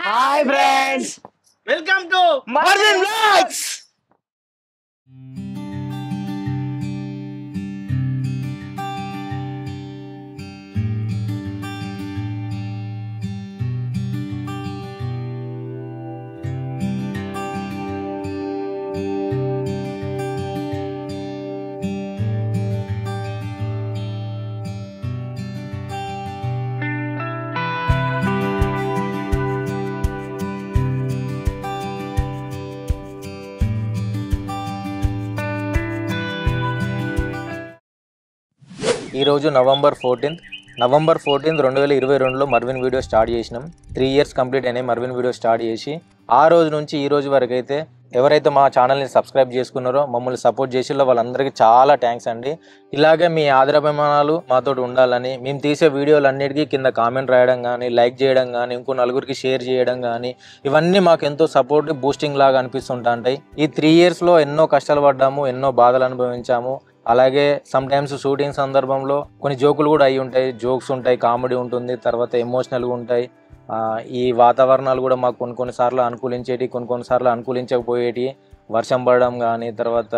Hi friends, Welcome to Marvin Vlogs. ఈరోజు November 14 2022లో Marvin video start చేసినాం. 3 years complete అయినాయి Marvin video start చేసి. ఆ రోజు నుంచి ఈ రోజు వరకు అయితే ఎవరైతే మా ఛానల్ని సబ్స్క్రైబ్ చేసుకున్నారో మమ్మల్ని సపోర్ట్ చేసిలో వాళ్ళందరికీ చాలా థ్యాంక్స్ అండి. ఇలాగే మీ ఆదరాభిమానాలు మాతోటి ఉండాలని మేము తీసే వీడియోలన్నిటికీ కింద కామెంట్ రాయడం కానీ, లైక్ చేయడం కానీ, ఇంకో నలుగురికి షేర్ చేయడం కానీ ఇవన్నీ మాకు ఎంతో సపోర్ట్ బూస్టింగ్ లాగా అనిపిస్తుంటాయి. ఈ 3 yearsలో ఎన్నో కష్టాలు పడ్డాము, ఎన్నో బాధలు అనుభవించాము. అలాగే సమ్ టైమ్స్ షూటింగ్ సందర్భంలో కొన్ని జోకులు కూడా అయి ఉంటాయి, జోక్స్ ఉంటాయి, కామెడీ ఉంటుంది, తర్వాత ఎమోషనల్గా ఉంటాయి. ఈ వాతావరణాలు కూడా మాకు కొన్నిసార్లు అనుకూలించేటి, కొన్నిసార్లు అనుకూలించకపోయేటి. వర్షం పడడం కానీ, తర్వాత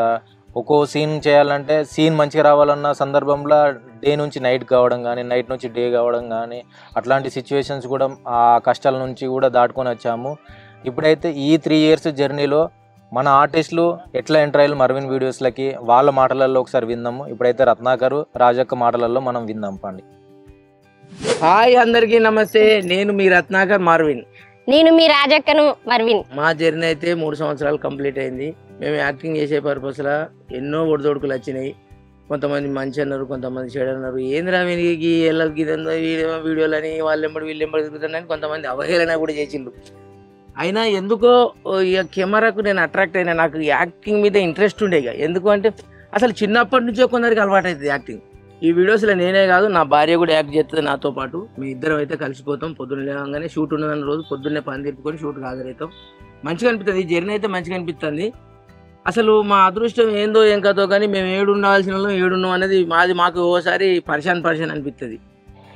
ఒక్కో సీన్ చేయాలంటే సీన్ మంచిగా రావాలన్న సందర్భంలో డే నుంచి నైట్ కావడం కానీ, నైట్ నుంచి డే కావడం కానీ, అట్లాంటి సిచ్యువేషన్స్ కూడా ఆ కష్టాల నుంచి కూడా దాటుకొని వచ్చాము. ఇప్పుడైతే ఈ 3 years జర్నీలో మన ఆర్టిస్టులు ఎట్లా ఎంటర్ అయ్యారు మర్విన్ వీడియోస్లకి వాళ్ళ మాటలలో ఒకసారి విందాము. ఇప్పుడైతే రత్నాకరు, రాజక్క మాటలలో మనం విందాం. పండి. హాయ్ అందరికీ నమస్తే. నేను మీ రత్నాకర్ మార్విన్. నేను మీ రాజక్కను మర్విన్. మా జర్నీ అయితే 3 సంవత్సరాలు కంప్లీట్ అయింది. మేము యాక్టింగ్ చేసే పర్పస్లో ఎన్నో ఒడిదొడుకులు వచ్చినాయి. కొంతమంది మంచి అన్నారు, కొంతమంది చెడు అన్నారు. ఏంద్రా వీరికి వీడియోలు అని వాళ్ళెంబడి వీళ్ళెంబడి తిరుగుతున్నాయని కొంతమంది అవహేళన కూడా చేసిండు. అయినా ఎందుకో ఇక కెమెరాకు నేను అట్రాక్ట్ అయినా. నాకు యాక్టింగ్ మీద ఇంట్రెస్ట్ ఉండే. ఇక ఎందుకు అంటే అసలు చిన్నప్పటి నుంచే కొందరికి అలవాటు అవుతుంది యాక్టింగ్. ఈ వీడియోస్లో నేనే కాదు, నా భార్య కూడా యాక్ట్ చేస్తుంది నాతో పాటు. మీ ఇద్దరం అయితే కలిసిపోతాం. పొద్దున్న లేవగానే షూట్ ఉన్నదన్న రోజు పొద్దున్నే పని తిప్పుకొని షూట్కి హాజరవుతాం. మంచిగా అనిపిస్తుంది. ఈ జర్నీ అయితే మంచిగా అనిపిస్తుంది. అసలు మా అదృష్టం ఏందో ఏం కదో కానీ మేము ఏడుండాల్సిన వాళ్ళం ఏడున్నాం అనేది మాకు ఓసారి పరిశాన్ అనిపిస్తుంది.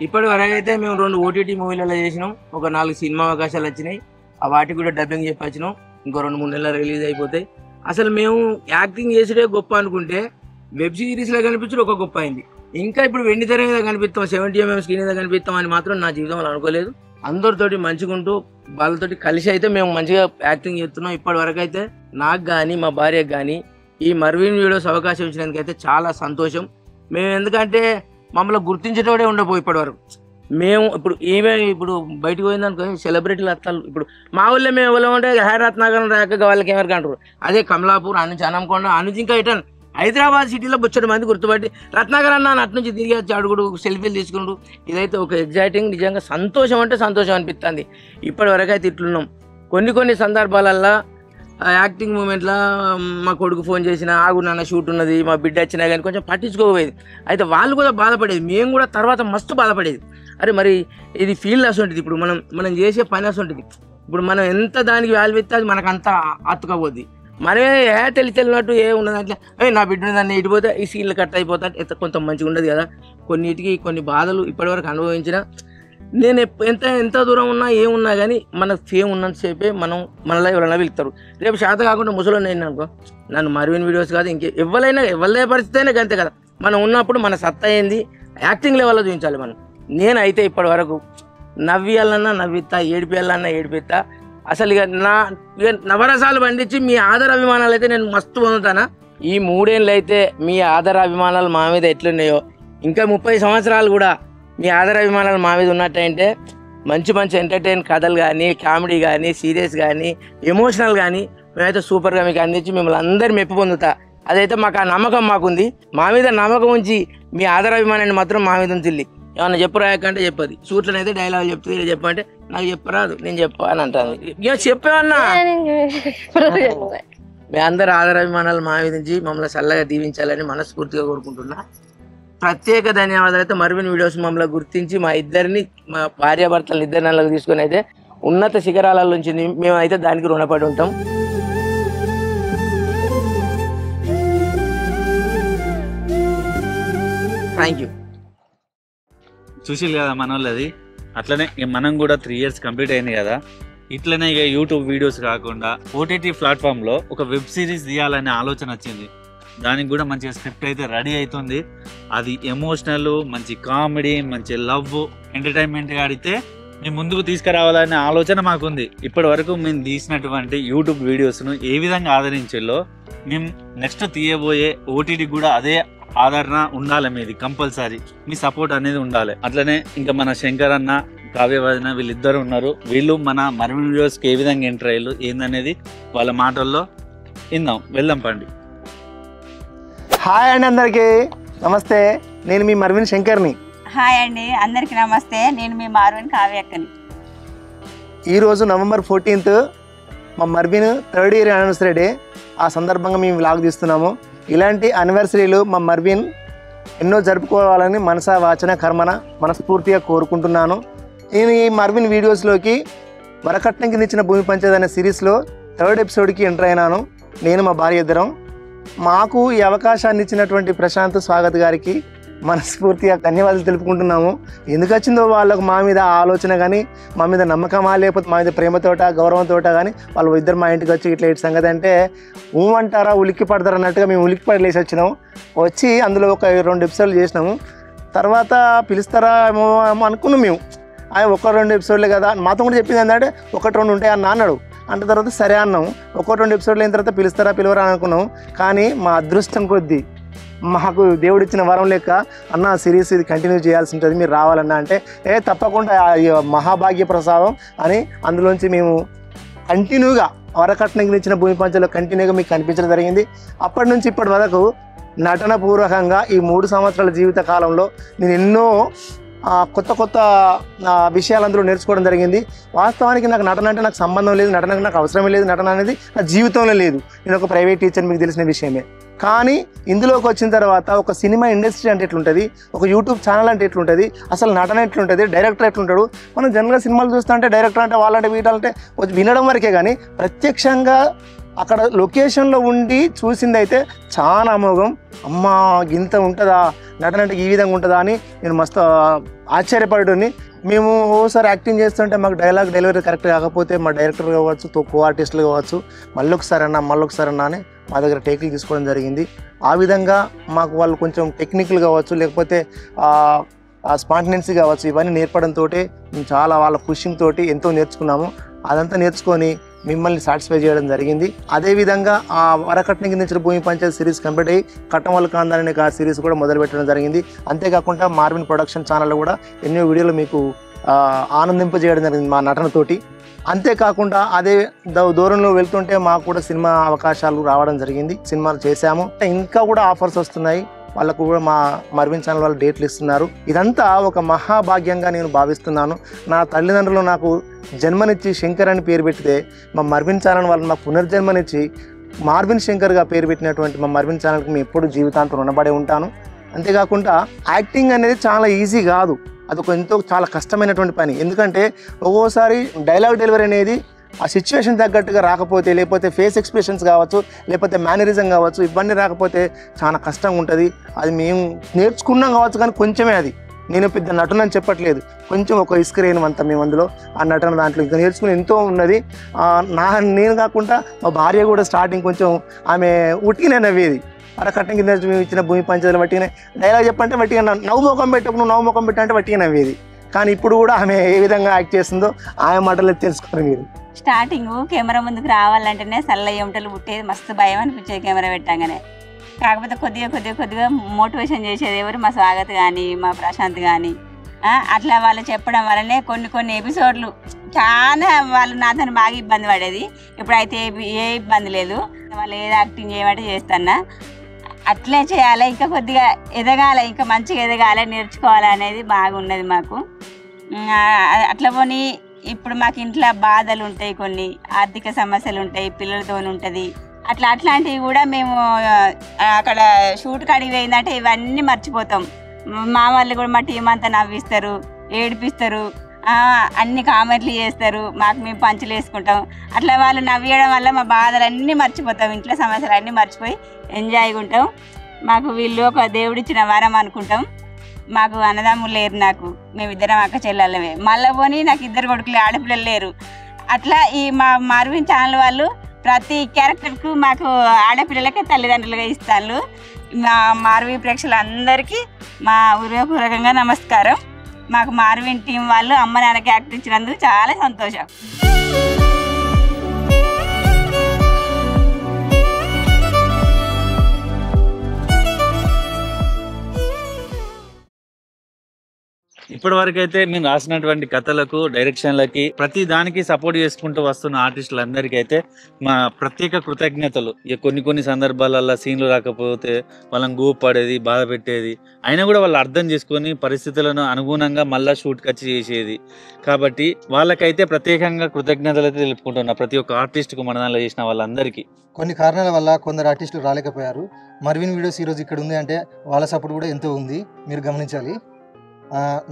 ఇప్పటి వరకు అయితే మేము 2 OTT మూవీలలో చేసినాం. ఒక 4 సినిమా అవకాశాలు వచ్చినాయి. ఆ వాటికి కూడా డబ్బింగ్ చెప్పొచ్చినాం. ఇంకో 2-3 నెలలు రిలీజ్ అయిపోతాయి. అసలు మేము యాక్టింగ్ చేసేదే గొప్ప అనుకుంటే వెబ్ సిరీస్లో కనిపించడం ఒక గొప్ప అయింది. ఇంకా ఇప్పుడు వెండి తెర మీద కనిపిస్తాం, 70mm స్క్రీన్ మీద కనిపిస్తాం అని మాత్రం నా జీవితంలో అనుకోలేదు. అందరితోటి మంచిగుంటూ వాళ్ళతోటి కలిసి అయితే మేము మంచిగా యాక్టింగ్ చేస్తున్నాం. ఇప్పటి వరకు అయితే నాకు కానీ మా భార్యకు కానీ ఈ మర్విన్ వీడియోస్ అవకాశం ఇచ్చినందుకైతే చాలా సంతోషం. మేము ఎందుకంటే మమ్మల్ని గుర్తించేటోడే ఉండబోయి ఇప్పటి వరకు. మేము ఇప్పుడు బయటకు పోయిందనుకో సెలబ్రిటీలు వస్తారు. ఇప్పుడు మా ఊళ్ళో మేము ఎవరో ఉంటే రత్నాకర్ రాక వాళ్ళకి ఎవరికి అంటారు. అదే కమలాపూర్ నుంచి అనంకొండ నుంచి ఇంకా ఇటన్ హైదరాబాద్ సిటీలో బొచ్చడి మంది గుర్తుపట్టి రత్నాకర్ అన్న అటు నుంచి తిరిగి వచ్చి అడుగుడు సెల్ఫీలు తీసుకుంటూ ఇదైతే ఒక ఎగ్జైటింగ్. నిజంగా సంతోషం అంటే సంతోషం అనిపిస్తుంది. ఇప్పటి వరకు అయితే ఇట్లున్నాం. కొన్ని సందర్భాలల్లో యాక్టింగ్ మూమెంట్లో మా కొడుకు ఫోన్ చేసిన ఆగు నాన్న షూట్ ఉన్నది, మా బిడ్డ వచ్చినా కానీ కొంచెం పట్టించుకోకపోయేది. అయితే వాళ్ళు కూడా బాధపడేది, మేము కూడా తర్వాత మస్తు బాధపడేది. అరే మరి ఇది ఫీల్డ్ అసంటుంది. ఇప్పుడు మనం చేసే పని అసంటుంది. ఇప్పుడు మనం ఎంత దానికి వాల్యూ ఇస్తే అది మనకు అంత అతుకపోద్ది. మనమే తెలిసినట్టు ఉన్నది అంటే నా బిడ్డ దాన్ని ఇటుపోతే ఈ సీన్లు కట్ అయిపోతా కొంత మంచిగా ఉండదు కదా. కొన్నిటికి కొన్ని బాధలు ఇప్పటివరకు అనుభవించిన నేను ఎంత దూరం ఉన్నా ఏమున్నా కానీ మనకు ఫేమ్ ఉన్నంతసేపే మనలో ఎవరైనా పిలుస్తారు. రేపు శాతం కాకుండా ముసలో నేను అనుకో నన్ను మర్విన్ వీడియోస్ కాదు ఎవరైనా పరిస్థితి అయినా అంతే కదా. మనం ఉన్నప్పుడు మన సత్తా ఏంది యాక్టింగ్ లెవెల్లో చూపించాలి మనం. నేనైతే ఇప్పటి వరకు నవ్వియాలన్నా నవ్విస్తా, ఏడిపియాలన్నా ఏడిపిస్తా. అసలు ఇక నవరసాలు పండించి మీ ఆదర అభిమానాలు అయితే నేను మస్తు పొందుతానా. ఈ 3 ఏళ్ళు అయితే మీ ఆదర అభిమానాలు మా మీద ఎట్లున్నాయో ఇంకా 30 సంవత్సరాలు కూడా మీ ఆదర అభిమానాలు మా మీద ఉన్నట్టంటే మంచి ఎంటర్టైన్ కథలు కానీ, కామెడీ కానీ, సీరియస్ కానీ, ఎమోషనల్ కానీ మేమైతే సూపర్గా మీకు అందించి మిమ్మల్ని అందరు మెప్పు పొందుతా. అదైతే మాకు ఆ నమ్మకం మాకుంది. మా మీద నమ్మకం ఉంచి మీ ఆదర అభిమానాన్ని మాత్రం మా మీద ఉంచిల్లి. ఏమన్నా చెప్పరాకంటే చెప్పది. షూట్లను అయితే డైలాగ్ చెప్తుంది, ఇలా చెప్పంటే నాకు చెప్పరాదు నేను చెప్పా అని అంటాను. ఇక చెప్పేవన్నా మీ అందరు ఆదరాభిమానాలు మా మీద నుంచి మమ్మల్ని చల్లగా దీవించాలని మనస్ఫూర్తిగా కోరుకుంటున్నా. ప్రత్యేక ధన్యవాదాలు అయితే మర్విన్ వీడియోస్ మమ్మల్ని గుర్తించి మా భార్యాభర్తలను 2 నెలలకు తీసుకొని అయితే ఉన్నత శిఖరాల నుంచి మేమైతే దానికి రుణపడి ఉంటాం. Thank you. చూసిల్ కదా మన వాళ్ళది. అట్లనే మనం కూడా 3 years కంప్లీట్ అయింది కదా. ఇట్లనే ఇక యూట్యూబ్ వీడియోస్ కాకుండా ఓటీటీ ప్లాట్ఫామ్లో ఒక వెబ్ సిరీస్ తీయాలనే ఆలోచన వచ్చింది. దానికి కూడా మంచిగా స్క్రిప్ట్ అయితే రెడీ అవుతుంది. అది ఎమోషనల్, మంచి కామెడీ, మంచి లవ్, ఎంటర్టైన్మెంట్గా ఆడితే మేము ముందుకు తీసుకురావాలనే ఆలోచన మాకుంది. ఇప్పటి వరకు మేము తీసినటువంటి యూట్యూబ్ వీడియోస్ను ఏ విధంగా ఆదరించాలో మేము నెక్స్ట్ తీయబోయే ఓటీటీ కూడా అదే ఆదరణ ఉండాలి. మీది కంపల్సరీ మీ సపోర్ట్ అనేది ఉండాలి. అట్లనే ఇంకా మన శంకర్ అన్న, కావ్యవదన వీళ్ళిద్దరు ఉన్నారు. వీళ్ళు మన మర్విన్ వీడియోస్కి ఏ విధంగా ఎంటర్ అయ్యారు ఏందనేది వాళ్ళ మాటల్లో విందాం. వెళ్దాం పండి. హాయ్ అండి, అందరికీ నమస్తే. నేను మీ మర్విన్ శంకర్ని. హాయ్ అండి, అందరికీ నమస్తే. నేను మీ మార్విన్ కావ్యక్కని. ఈరోజు నవంబర్ 14th మా Marvin 3rd year anniversary day. ఆ సందర్భంగా మేము వ్లాగ్ తీస్తున్నాము. ఇలాంటి యానివర్సరీలు మా మర్విన్ ఎన్నో జరుపుకోవాలని మనసా వాచన కర్మన మనస్ఫూర్తిగా కోరుకుంటున్నాను. నేను ఈ మర్విన్ వీడియోస్లోకి వరకట్నం కింద ఇచ్చిన భూమి పంచేది అనే సిరీస్లో 3rd episodeకి ఎంటర్ అయినాను. నేను మా భార్య ఇద్దరం. మాకు ఈ అవకాశాన్ని ఇచ్చినటువంటి ప్రశాంత్ స్వాగత్ గారికి మనస్ఫూర్తిగా ధన్యవాదాలు తెలుపుకుంటున్నాము. ఎందుకు వచ్చిందో వాళ్ళకు మా మీద ఆలోచన కానీ, మా మీద నమ్మకమా, లేకపోతే మా మీద ప్రేమతోట గౌరవంతో కానీ వాళ్ళు ఇద్దరు మా ఇంటికి వచ్చి ఇట్లా ఇటు సంగతి అంటే అంటారా, ఉలిక్కి పడతారు అన్నట్టుగా మేము ఉలిక్కి పడలేసి వచ్చినాము. వచ్చి అందులో ఒక 2 episodes చేసినాము. తర్వాత పిలుస్తారా ఏమో అనుకున్నాం మేము. ఆయన 1-2 episodes కదా, మాతో కూడా చెప్పింది ఏంటంటే 1-2 ఉంటాయి అన్న అన్నాడు. అంటే తర్వాత సరే అన్నాము. 1-2 episodes అయిన తర్వాత పిలుస్తారా పిలవరా అనుకున్నాము. కానీ మా అదృష్టం కొద్దీ మాకు దేవుడు ఇచ్చిన వరం లెక్క అన్న సిరీస్ ఇది కంటిన్యూ చేయాల్సి ఉంటుంది, మీరు రావాలన్నా అంటే తప్పకుండా మహాభాగ్య ప్రసాదం అని అందులోంచి మేము కంటిన్యూగా వరకట్నం ఇచ్చిన భూమి పంచలో కంటిన్యూగా మీకు కనిపించడం జరిగింది. అప్పటి నుంచి ఇప్పటి వరకు నటన పూర్వకంగా ఈ 3 సంవత్సరాల జీవిత కాలంలో నేను ఎన్నో కొత్త కొత్త విషయాలు అందులో నేర్చుకోవడం జరిగింది. వాస్తవానికి నాకు నటన అంటే నాకు సంబంధం లేదు, నటనకు నాకు అవసరమే లేదు, నటన అనేది నా జీవితంలో లేదు. నేను ఒక ప్రైవేట్ టీచర్, మీకు తెలిసిన విషయమే. కానీ ఇందులోకి వచ్చిన తర్వాత ఒక సినిమా ఇండస్ట్రీ అంటే ఎట్లుంటుంది, ఒక యూట్యూబ్ ఛానల్ అంటే ఎట్లుంటుంది, అసలు నటన ఎట్లుంటుంది, డైరెక్టర్ ఎట్లుంటాడు. మనం జనరల్గా సినిమాలు చూస్తూ అంటే డైరెక్టర్ అంటే వాళ్ళంటే వీటాలంటే వినడం వరకే, కానీ ప్రత్యక్షంగా అక్కడ లొకేషన్లో ఉండి చూసిందైతే చాలా అమోఘం. అమ్మా ఇంత ఉంటుందా నటన అంటే, ఈ విధంగా ఉంటుందా అని నేను మస్తు ఆశ్చర్యపడుని. మేము ఓసారి యాక్టింగ్ చేస్తుంటే మాకు డైలాగ్ డెలివరీ కరెక్ట్ కాకపోతే మా డైరెక్టర్ కావచ్చు, కో ఆర్టిస్టులు కావచ్చు, మళ్ళొకసారి అన్నా అని మా దగ్గర టేకులు తీసుకోవడం జరిగింది. ఆ విధంగా మాకు వాళ్ళు కొంచెం టెక్నికల్ కావచ్చు, లేకపోతే స్పాంటెన్సీ కావచ్చు, ఇవన్నీ నేర్పడంతో మేము చాలా వాళ్ళ పుషింగ్ తోటి ఎంతో నేర్చుకున్నాము. అదంతా నేర్చుకొని మిమ్మల్ని సాటిస్ఫై చేయడం జరిగింది. అదేవిధంగా ఆ వరకట్నం కింద ఇచ్చిన భూమి పంచాయతీ సిరీస్ కంప్లీట్ అయ్యి కట్టమల్ కాందాన్ అనే సిరీస్ కూడా మొదలు పెట్టడం జరిగింది. అంతేకాకుండా మార్విన్ ప్రొడక్షన్ ఛానల్లో కూడా ఎన్నో వీడియోలు మీకు ఆనందింపజేయడం జరిగింది మా నటనతోటి. అంతేకాకుండా అదే దూరంలో వెళ్తుంటే మాకు కూడా సినిమా అవకాశాలు రావడం జరిగింది, సినిమాలు చేశాము. ఇంకా కూడా ఆఫర్స్ వస్తున్నాయి, వాళ్ళకు కూడా మా మర్విన్ ఛానల్ వాళ్ళు డేట్లు ఇస్తున్నారు. ఇదంతా ఒక మహాభాగ్యంగా నేను భావిస్తున్నాను. నా తల్లిదండ్రులు నాకు జన్మనిచ్చి శంకర్ అని పేరు పెట్టితే మా మర్విన్ ఛానల్ వాళ్ళు నాకు పునర్జన్మనిచ్చి మార్విన్ శంకర్గా పేరు పెట్టినటువంటి మా మర్విన్ ఛానల్కి మేము ఎప్పుడు జీవితాంతం రుణపడి ఉంటాను. అంతేకాకుండా యాక్టింగ్ అనేది చాలా ఈజీ కాదు, అదొక ఎంతో చాలా కష్టమైనటువంటి పని. ఎందుకంటే ఒక్కోసారి డైలాగ్ డెలివరీ అనేది ఆ సిచ్యువేషన్ తగ్గట్టుగా రాకపోతే, లేకపోతే ఫేస్ ఎక్స్ప్రెషన్స్ కావచ్చు, లేకపోతే మేనరిజం కావచ్చు, ఇవన్నీ రాకపోతే చాలా కష్టంగా ఉంటుంది. అది మేము నేర్చుకున్నాం కావచ్చు, కానీ కొంచెమే. అది నేను పెద్ద నటన అని చెప్పట్లేదు, కొంచెం ఒక ఇస్క్రీన్ అంతా మేము అందులో ఆ నటన దాంట్లో ఇంకా నేర్చుకుని ఎంతో ఉన్నది. నేను కాకుండా మా భార్య కూడా స్టార్టింగ్ కొంచెం ఆమె ఉట్టిగానే నవ్వేది. అరకట్టం కింద మేము ఇచ్చిన భూమి పంచాయతీలు వట్టిగానే డైలాగ్ చెప్పంటే వట్టిగా నవ్వు ముఖం పెట్టకు, నువ్వు నవ్వు ముఖం పెట్టంటే వట్టిగా నవ్వేది. కానీ ఇప్పుడు కూడా ఆమె ఏ విధంగా యాక్ట్ చేస్తుందో ఆమె మాటలు తెలుసుకున్నారు మీరు. స్టార్టింగ్ కెమెరా ముందుకు రావాలంటేనే సల్ల ఏమిటలు పుట్టేది, మస్తు భయం అనిపించేది కెమెరా పెట్టగానే. కాకపోతే కొద్దిగా మోటివేషన్ చేసేది ఎవరు, మా స్వాగత్ కానీ మా ప్రశాంత్ కానీ. అట్లా వాళ్ళు చెప్పడం వల్లనే కొన్ని ఎపిసోడ్లు చాలా వాళ్ళు నాతో బాగా ఇబ్బంది పడేది. ఇప్పుడైతే ఏ ఇబ్బంది లేదు, వాళ్ళు ఏది యాక్టింగ్ చేయమంటే చేస్తాను. అట్లే చేయాలి, ఇంకా కొద్దిగా ఎదగాలి, ఇంకా మంచిగా ఎదగాలి, నేర్చుకోవాలి అనేది బాగున్నది మాకు. అట్లా పోనీ ఇప్పుడు మాకు ఇంట్లో బాధలు ఉంటాయి, కొన్ని ఆర్థిక సమస్యలు ఉంటాయి, పిల్లలతో ఉంటుంది. అట్లాంటివి కూడా మేము అక్కడ షూట్ కాడికి పోయిందంటే ఇవన్నీ మర్చిపోతాం. మా వాళ్ళు కూడా మా టీం అంతా నవ్విస్తారు, ఏడిపిస్తారు, అన్ని కామెంట్లు చేస్తారు, మాకు మేము పంచులు వేసుకుంటాం. అట్లా వాళ్ళు నవ్వేయడం వల్ల మా బాధలన్నీ మర్చిపోతాం, ఇంట్లో సమస్యలు అన్నీ మర్చిపోయి ఎంజాయ్గా ఉంటాం. మాకు వీళ్ళు ఒక దేవుడిచ్చిన వరం అనుకుంటాం. మాకు అన్నదమ్ములు లేరు, నాకు మేమిద్దరం అక్క చెల్లెళ్ళమే. మళ్ళీ పోనీ నాకు 2 కొడుకులు, ఆడపిల్లలు లేరు. అట్లా ఈ మా మార్విన్ ఛానల్ వాళ్ళు ప్రతి క్యారెక్టర్కు మాకు ఆడపిల్లలకే తల్లిదండ్రులుగా ఇస్తారు. మా మార్విన్ ప్రేక్షకులందరికీ మా హృదయపూర్వకంగా నమస్కారం. మాకు మార్విన్ టీం వాళ్ళు అమ్మ నాన్నకి యాక్ట్ ఇచ్చినందుకు చాలా సంతోషం. ఇప్పటి వరకు అయితే మేము రాసినటువంటి కథలకు డైరెక్షన్లకి ప్రతి దానికి సపోర్ట్ చేసుకుంటూ వస్తున్న ఆర్టిస్టులందరికీ అయితే మా ప్రత్యేక కృతజ్ఞతలు. కొన్ని సందర్భాలలో సీన్లు రాకపోతే వాళ్ళని గోపడేది, బాధ పెట్టేది, అయినా కూడా వాళ్ళు అర్థం చేసుకొని పరిస్థితులను అనుగుణంగా మళ్ళీ షూట్కి వచ్చి చేసేది. కాబట్టి వాళ్ళకైతే ప్రత్యేకంగా కృతజ్ఞతలు అయితే తెలుపుకుంటున్నా ప్రతి ఒక్క ఆర్టిస్ట్కు మన దానిలో చేసిన వాళ్ళందరికీ. కొన్ని కారణాల వల్ల కొందరు ఆర్టిస్టులు రాలేకపోయారు. మర్విన్ వీడియోస్ ఈరోజు ఇక్కడ ఉంది అంటే వాళ్ళ సపోర్ట్ కూడా ఎంతో ఉంది, మీరు గమనించాలి.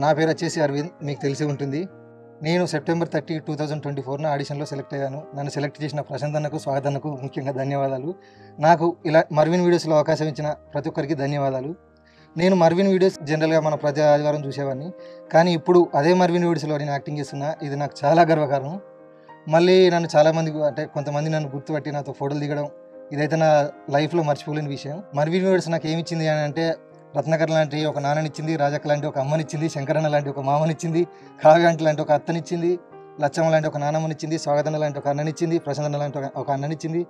నా పేరు వచ్చేసి అరవింద్, మీకు తెలిసి ఉంటుంది. నేను సెప్టెంబర్ 30, 2024 ఆడిషన్లో సెలెక్ట్ అయ్యాను. నన్ను సెలెక్ట్ చేసిన ప్రశాంత్ అన్నకు, స్వాగత్ అన్నకు ముఖ్యంగా ధన్యవాదాలు. నాకు ఇలా మర్విన్ వీడియోస్లో అవకాశం ఇచ్చిన ప్రతి ఒక్కరికి ధన్యవాదాలు. నేను మర్విన్ వీడియోస్ జనరల్గా మన ప్రతి ఆదివారం చూసేవాడిని, కానీ ఇప్పుడు అదే మర్విన్ వీడియోస్లో నేను యాక్టింగ్ చేస్తున్నా. ఇది నాకు చాలా గర్వకారణం. మళ్ళీ నన్ను చాలామంది అంటే కొంతమంది నన్ను గుర్తుపట్టి నాతో ఫోటోలు దిగడం, ఇదైతే నా లైఫ్లో మర్చిపోలేని విషయం. మర్విన్ వీడియోస్ నాకు ఏమి ఇచ్చింది అని అంటే, రత్నాకర్ లాంటి ఒక నాన్ననిచ్చింది, రాజక్క లాంటి ఒక అమ్మనిచ్చింది, శంకరన్న లాంటి ఒక మామనిచ్చింది, కావ్యాంటి లాంటి ఒక అత్తనిచ్చింది, లచ్చమ్మ లాంటి ఒక నాన్నమ్మనిచ్చింది, స్వాగతన్న లాంటి ఒక అన్ననిచ్చింది, ప్రశాంతన్న లాంటి ఒక అన్ననిచ్చింది,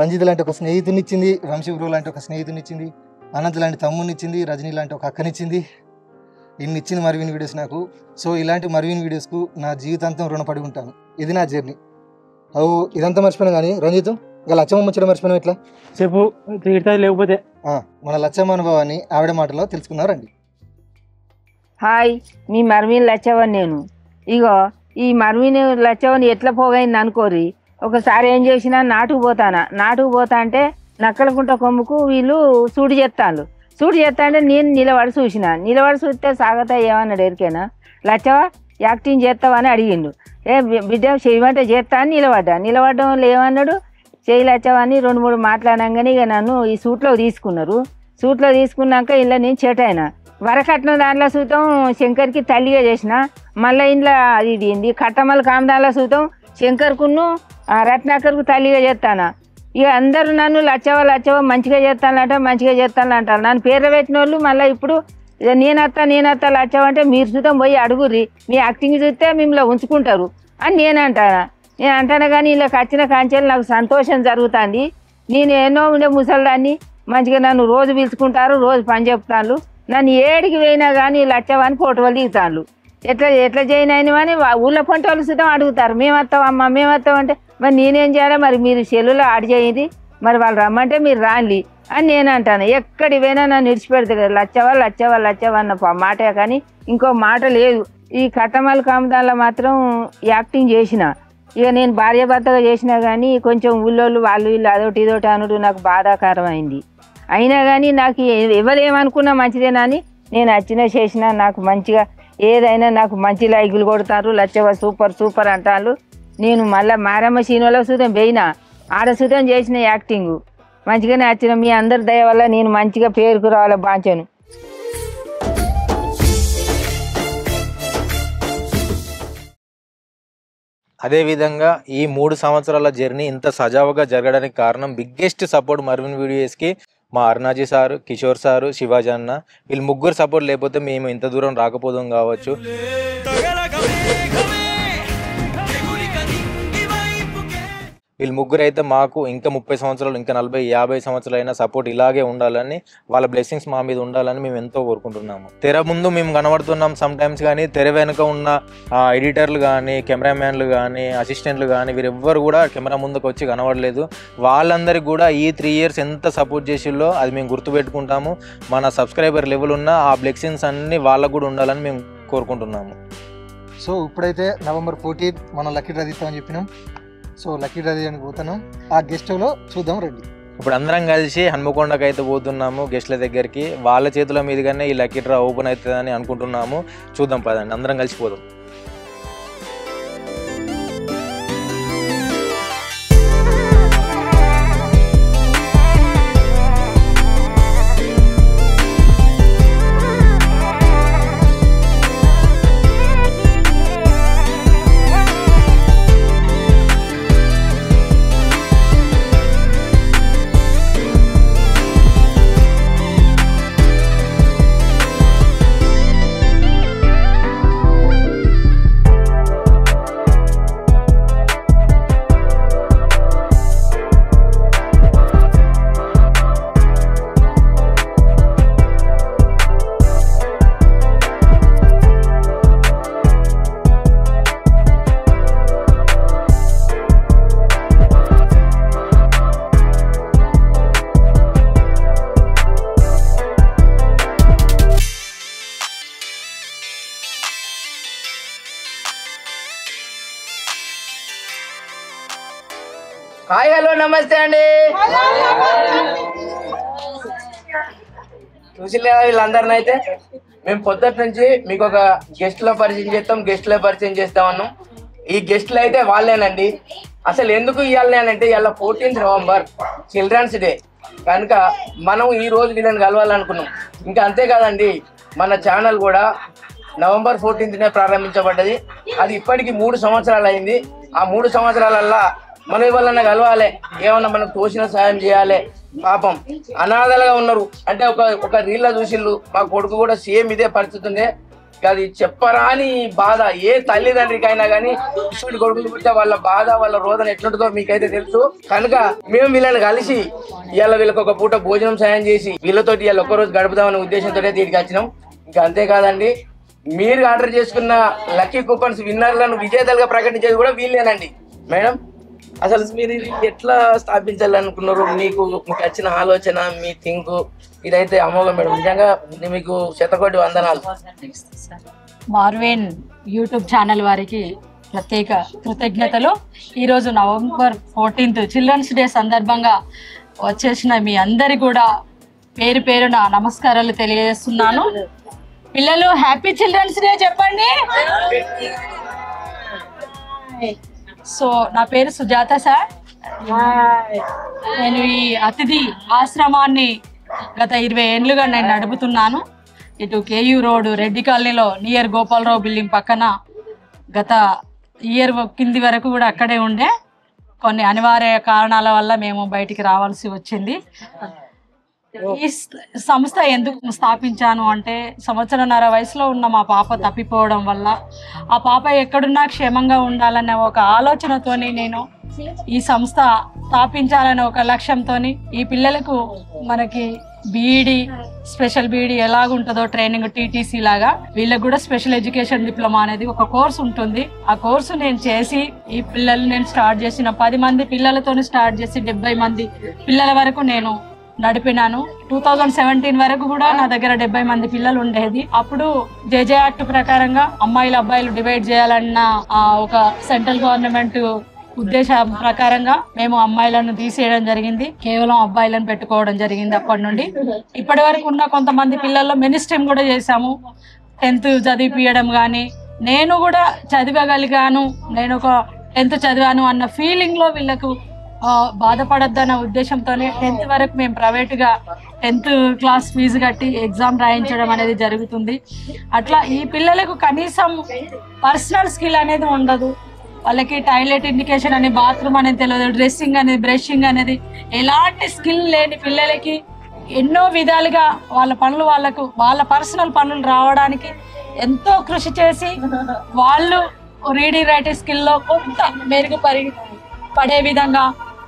రంజిత్ లాంటి ఒక స్నేహితునిచ్చింది, వంశీబ్రో లాంటి ఒక స్నేహితునిచ్చింది, అనంత్ లాంటి తమ్మునిచ్చింది, రజనీ లాంటి ఒక అక్కనిచ్చింది. ఇన్ని ఇచ్చింది మర్విన్ వీడియోస్ నాకు. సో ఇలాంటి మర్విన్ వీడియోస్కు నా జీవితాంతం రుణపడి ఉంటాను. ఇది నా జర్నీ. ఇదంతా మర్చిపోయినా కానీ రంజిత్ ఇంకా లచ్చమ్మ ముచ్చడం మర్చిపోయినా ఎట్లా చెప్పు, లేకపోతే మన లచ్చమ్మ అనుభవాన్ని ఆవిడ మాటలో తెలుసుకున్నారండి. హాయ్, మీ మర్విన్ లచ్చవని నేను. ఇగో ఈ మర్విన్ లచ్చవని ఎట్లా పోగైంది అనుకోరి. ఒకసారి ఏం చేసినా నాటుకు పోతా అంటే నక్కలకుంట కొమ్ముకు వీళ్ళు సూటి చేస్తాను అంటే నేను నిలబడి చూస్తే సాగత ఏమన్నాడు ఎరికేనా, లచ్చవ యాక్టింగ్ చేస్తావని అడిగిండు. బిడ్డ చేయమంటే చేస్తా అని నిలబడ్డం వల్ల ఏమన్నాడు, చేయలచ్చవని 2-3 మాట్లాడంగానే ఇక నన్ను ఈ సూట్లో తీసుకున్నాక ఇలా నేను చెట్ అయినా. వరకట్నం దాంట్లో సూతం శంకర్కి తల్లిగా చేసిన, మళ్ళీ ఇంట్లో అది ఇది కట్టమల్ల కామదాంట్లో సూతం శంకర్కును రత్నాకర్కు తల్లిగా చేస్తాను. ఇక అందరూ నన్ను లచ్చవ మంచిగా చేస్తానంటారు. నన్ను పేరు పెట్టిన వాళ్ళు మళ్ళీ ఇప్పుడు నేనత్తా లచ్చవ అంటే మీరు సూతం పోయి అడుగుర్రి, మీ యాక్టింగ్ చూస్తే మిమ్మల్ని ఉంచుకుంటారు అని నేను అంటాను. కానీ వీళ్ళకి వచ్చిన కాంచెలు నాకు సంతోషం జరుగుతుంది. నేను ఎన్నో ఉండే ముసలిదాన్ని, మంచిగా నన్ను రోజు పిలుచుకుంటారు, రోజు పని చెప్తాను. నన్ను ఏడికి పోయినా కానీ లచ్చవని ఫోటోలు దిగుతాను. ఎట్లా చేయను అని ఊళ్ళో పంట వాళ్ళు సుతం అడుగుతారు, మేమత్తాం అంటే మరి నేనేం చేయాలి, మరి మీరు సెల్లులో ఆడి చేయండి, మరి వాళ్ళు రమ్మంటే మీరు రాండి అని నేను అంటాను. ఎక్కడికి పోయినా నన్ను విడిచిపెడతారు, లచ్చవ అన్న మాటే కానీ ఇంకో మాట లేదు. ఈ కట్టమల్ల కామదాల్లో మాత్రం యాక్టింగ్ చేసిన. ఇక నేను భార్యాభర్తగా చేసినా కానీ కొంచెం ఊళ్ళోళ్ళు వాళ్ళు వీళ్ళు అదొకటి ఇదొకటి అనుడు నాకు బాధాకరం అయింది. అయినా కానీ నాకు ఎవరేమనుకున్నా మంచిదేనా అని నేను చేసినా నాకు మంచిగా ఏదైనా నాకు మంచి లైకులు కొడతారు, లచ్చవ సూపర్ అంటారు. నేను మళ్ళీ మారమ్మ సీనులో సూతం పోయినా, ఆడ సూతం చేసిన యాక్టింగ్ మంచిగానే వచ్చిన. మీ అందరి దయ వల్ల నేను మంచిగా పేరుకు రావాలో బాంచాను. అదేవిధంగా ఈ 3 సంవత్సరాల జర్నీ ఇంత సజావుగా జరగడానికి కారణం బిగ్గెస్ట్ సపోర్ట్ మర్విన్ వీడియోస్కి మా అరుణాజీ సారు, కిషోర్ సారు, శివాజీ అన్న, వీళ్ళు ముగ్గురు సపోర్ట్ లేకపోతే మేము ఇంత దూరం రాకపోదాం కావచ్చు. వీళ్ళు ముగ్గురు అయితే మాకు ఇంకా 30 సంవత్సరాలు, ఇంకా 40, 50 సంవత్సరాలు అయినా సపోర్ట్ ఇలాగే ఉండాలని, వాళ్ళ బ్లెస్సింగ్స్ మా మీద ఉండాలని మేము ఎంతో కోరుకుంటున్నాము. తెర ముందు మేము కనబడుతున్నాం సమ్ టైమ్స్, కానీ తెర వెనుక ఉన్న ఎడిటర్లు కానీ, కెమెరామ్యాన్లు కానీ, అసిస్టెంట్లు కానీ వీరెవ్వరు కూడా కెమెరా ముందుకు వచ్చి కనబడలేదు. వాళ్ళందరికీ కూడా ఈ 3 years ఎంత సపోర్ట్ చేసిల్లో అది మేము గుర్తుపెట్టుకుంటాము. మన సబ్స్క్రైబర్ లెవెల్ ఉన్న ఆ బ్లెస్సింగ్స్ అన్నీ వాళ్ళకు కూడా ఉండాలని మేము కోరుకుంటున్నాము. సో ఇప్పుడైతే November 14 మనం లక్కీ డ్రా తీస్తామని చెప్పినాం. సో లక్కీ డ్రా తీయడానికి పోతున్నాం. ఆ గెస్ట్ హౌస్లో చూద్దాం రండి. ఇప్పుడు అందరం కలిసి హన్మకొండకు అయితే పోతున్నాము గెస్ట్ల దగ్గరికి. వాళ్ళ చేతుల మీదుగానే ఈ లక్కీ డ్రా ఓపెన్ అవుతుందని అనుకుంటున్నాము. చూద్దాం పదండి, అందరం కలిసిపోదాం. హాయ్ హలో నమస్తే అండి. చూసిలే వీళ్ళందరిని అయితే మేము పొద్దుటి నుంచి మీకు ఒక గెస్ట్లో పరిచయం చేస్తాం అన్నాం. ఈ గెస్ట్లు అయితే వాళ్ళేనండి. అసలు ఎందుకు ఇవ్వాలంటే ఇవాళ 14th November చిల్డ్రన్స్ డే కనుక మనం ఈ రోజు వీళ్ళని కలవాలనుకున్నాం. ఇంకా అంతేకాదండి, మన ఛానల్ కూడా November 14th ప్రారంభించబడ్డది. అది ఇప్పటికి 3 సంవత్సరాలు అయింది. ఆ 3 సంవత్సరాలల్లా మనం ఇవాళ కలవాలి, ఏమన్నా మనకు తోచిన సాయం చేయాలి. పాపం అనాథలుగా ఉన్నారు. అంటే ఒక రీల్లో చూసిళ్ళు, మా కొడుకు కూడా సేమ్ ఇదే పరిస్థితి ఉండే. అది చెప్పరాని బాధ. ఏ తల్లిదండ్రికైనా కానీ ఇటువంటి కొడుకులు పుట్టే వాళ్ళ బాధ, వాళ్ళ రోదన ఎట్లుంటుందో మీకైతే తెలుసు. కనుక మేము వీళ్ళని కలిసి ఇవాళ వీళ్ళకి ఒక పూట భోజనం సాయం చేసి వీళ్ళతోటి ఇవాళ ఒక్కరోజు గడుపుదామనే ఉద్దేశంతో దీనికి వచ్చినాం. ఇంకా అంతేకాదండి, మీరు ఆర్డర్ చేసుకున్న లక్కీ కూపన్స్ విన్నర్లను విజేతలుగా ప్రకటించేది కూడా వీళ్ళేనండి. మేడం, అసలు మీరు ఇది ఎట్లా స్థాపించాలనుకున్నారు? మీకు వచ్చిన ఆలోచన, మీ థింక్ ఇదైతే అమోఘం మేడం. నిజంగా మీకు శతకోటి వందనాలు. మార్విన్ యూట్యూబ్ ఛానల్ వారికి ప్రత్యేక కృతజ్ఞతలు. ఈరోజు November 14th చిల్డ్రన్స్ డే సందర్భంగా వచ్చేసిన మీ అందరి కూడా పేరు పేరున నమస్కారాలు తెలియజేస్తున్నాను. పిల్లలు హ్యాపీ చిల్డ్రన్స్ డే చెప్పండి. సో నా పేరు సుజాత సార్. నేను ఈ అతిథి ఆశ్రమాన్ని గత 20 ఏళ్ళుగా నేను నడుపుతున్నాను. ఇటు కేయూ రోడ్ రెడ్డి కాలనీలో నియర్ గోపాలరావు బిల్డింగ్ పక్కన గత ఇయర్ కింది వరకు కూడా అక్కడే ఉండే. కొన్ని అనివార్య కారణాల వల్ల మేము బయటికి రావాల్సి వచ్చింది. ఈ సంస్థ ఎందుకు స్థాపించాను అంటే, 1.5 సంవత్సరాల వయసులో ఉన్న మా పాప తప్పిపోవడం వల్ల ఆ పాప ఎక్కడున్నా క్షేమంగా ఉండాలనే ఒక ఆలోచనతోని నేను ఈ సంస్థ స్థాపించాలనే ఒక లక్ష్యంతో ఈ పిల్లలకు మనకి బీఈడి స్పెషల్ బీఈడి ఎలాగుంటుందో ట్రైనింగ్ టీటీసీ లాగా వీళ్ళకి కూడా స్పెషల్ ఎడ్యుకేషన్ డిప్లొమా అనేది ఒక కోర్సు ఉంటుంది. ఆ కోర్సు నేను చేసి ఈ పిల్లలు నేను స్టార్ట్ చేసిన 10 మంది పిల్లలతో స్టార్ట్ చేసి 70 మంది పిల్లల వరకు నేను నడిపినాను. 2017 వరకు కూడా నా దగ్గర 70 మంది పిల్లలు ఉండేది. అప్పుడు జేజే యాక్ట్ ప్రకారంగా అమ్మాయిలు అబ్బాయిలు డివైడ్ చేయాలన్న ఒక సెంట్రల్ గవర్నమెంట్ ఉద్దేశం ప్రకారంగా మేము అమ్మాయిలను తీసేయడం జరిగింది, కేవలం అబ్బాయిలను పెట్టుకోవడం జరిగింది. అప్పటి నుండి ఇప్పటి వరకు ఉన్న కొంతమంది పిల్లల్లో మినిస్ట్రీమ్ కూడా చేశాము. 10th చదివిపియడం కానీ, నేను కూడా చదవగలిగాను, నేను ఒక 10th చదివాను అన్న ఫీలింగ్లో వీళ్ళకు బాధపడద్దన్న ఉద్దేశంతోనే 10th వరకు మేము ప్రైవేట్గా 10th క్లాస్ ఫీజు కట్టి ఎగ్జామ్ రాయించడం అనేది జరుగుతుంది. అట్లా ఈ పిల్లలకు కనీసం పర్సనల్ స్కిల్ అనేది ఉండదు. వాళ్ళకి టాయిలెట్ ఇండికేషన్ అని, బాత్రూమ్ అనేది తెలియదు, డ్రెస్సింగ్ అనేది, బ్రషింగ్ అనేది, ఎలాంటి స్కిల్ లేని పిల్లలకి ఎన్నో విధాలుగా వాళ్ళ పనులు వాళ్ళ పర్సనల్ పనులు రావడానికి ఎంతో కృషి చేసి వాళ్ళు రీడింగ్ రైటింగ్ స్కిల్లో కొంత మెరుగుపడే విధంగా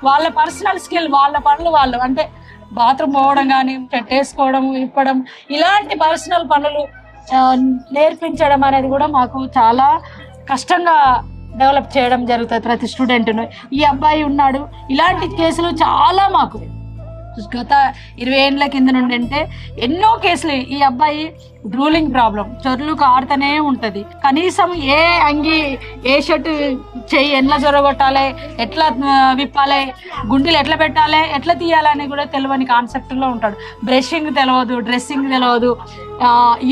వాళ్ళ పర్సనల్ స్కిల్, వాళ్ళ పనులు వాళ్ళు, అంటే బాత్రూమ్ పోవడం కానీ, చెట్టు వేసుకోవడం, ఇప్పడం, ఇలాంటి పర్సనల్ పనులు నేర్పించడం అనేది కూడా మాకు చాలా కష్టంగా డెవలప్ చేయడం జరుగుతుంది ప్రతి స్టూడెంట్ను. ఈ అబ్బాయి ఉన్నాడు, ఇలాంటి కేసులు చాలా మాకు గత 20 ఏళ్ళ కింద నుండి అంటే ఎన్నో కేసులు. ఈ అబ్బాయి డ్రూలింగ్ ప్రాబ్లం, చొర్లు కారుతూనే ఉంటుంది. కనీసం ఏ అంగి, ఏ షర్టు చెయ్యి ఎట్లా జొరగొట్టాలి, ఎట్లా విప్పాలి, గుండీలు ఎట్లా పెట్టాలి, ఎట్లా తీయాలని కూడా తెలియని కాన్సెప్ట్లో ఉంటాడు. బ్రషింగ్ తెలియదు, డ్రెస్సింగ్ తెలియదు,